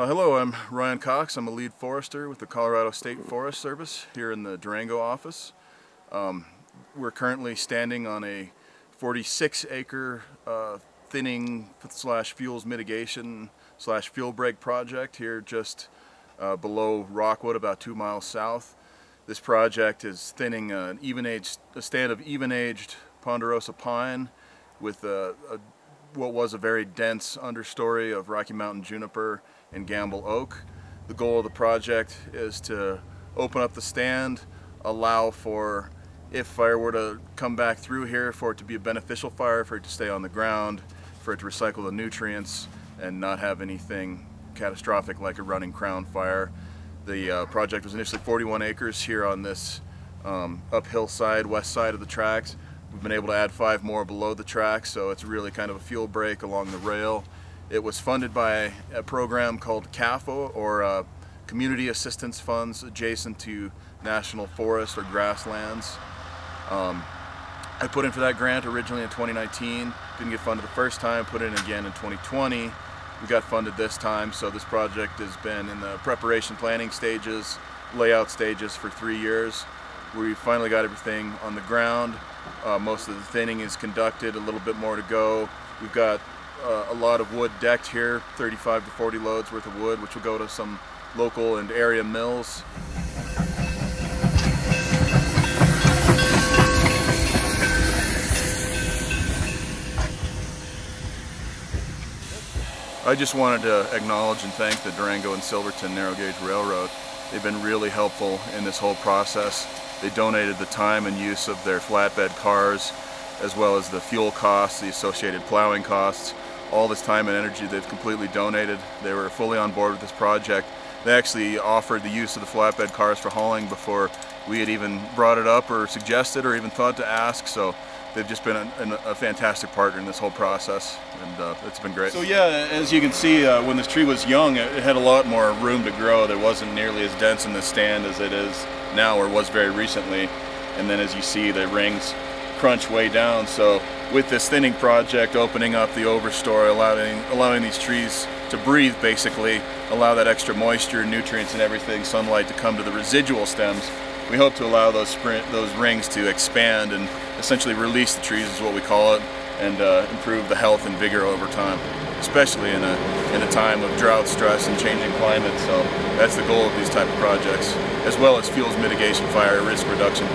Hello, I'm Ryan Cox. I'm a lead forester with the Colorado State Forest Service here in the Durango office. We're currently standing on a 46-acre thinning / fuels mitigation / fuel break project here just below Rockwood, about 2 miles south. This project is thinning a stand of even-aged ponderosa pine with what was a very dense understory of Rocky Mountain juniper and Gamble oak. The goal of the project is to open up the stand, allow for, if fire were to come back through here, for it to be a beneficial fire, for it to stay on the ground, for it to recycle the nutrients and not have anything catastrophic like a running crown fire. The project was initially 41 acres here on this uphill side, west side of the tracks. We've been able to add 5 more below the tracks, so it's really kind of a fuel break along the rail. It was funded by a program called CAFO, or Community Assistance Funds, adjacent to national forest or grasslands. I put in for that grant originally in 2019, didn't get funded the first time, put in again in 2020. We got funded this time, so this project has been in the preparation planning stages, layout stages for 3 years. We finally got everything on the ground. Most of the thinning is conducted, a little bit more to go. We've got a lot of wood decked here, 35 to 40 loads worth of wood, which will go to some local and area mills. I just wanted to acknowledge and thank the Durango and Silverton Narrow Gauge Railroad. They've been really helpful in this whole process. They donated the time and use of their flatbed cars, as well as the fuel costs, the associated plowing costs. All this time and energy they've completely donated. They were fully on board with this project. They actually offered the use of the flatbed cars for hauling before we had even brought it up or suggested or even thought to ask. So they've just been a fantastic partner in this whole process, and it's been great. So yeah, as you can see, when this tree was young, it had a lot more room to grow. There wasn't nearly as dense in the stand as it is now, or was very recently. And then as you see, the rings crunch way down. So with this thinning project, opening up the overstory, allowing these trees to breathe, basically, allow that extra moisture, nutrients and everything, sunlight to come to the residual stems, we hope to allow those rings to expand and essentially release the trees, is what we call it, and improve the health and vigor over time, especially in a time of drought, stress, and changing climate. So that's the goal of these type of projects, as well as fuels mitigation, fire risk reduction.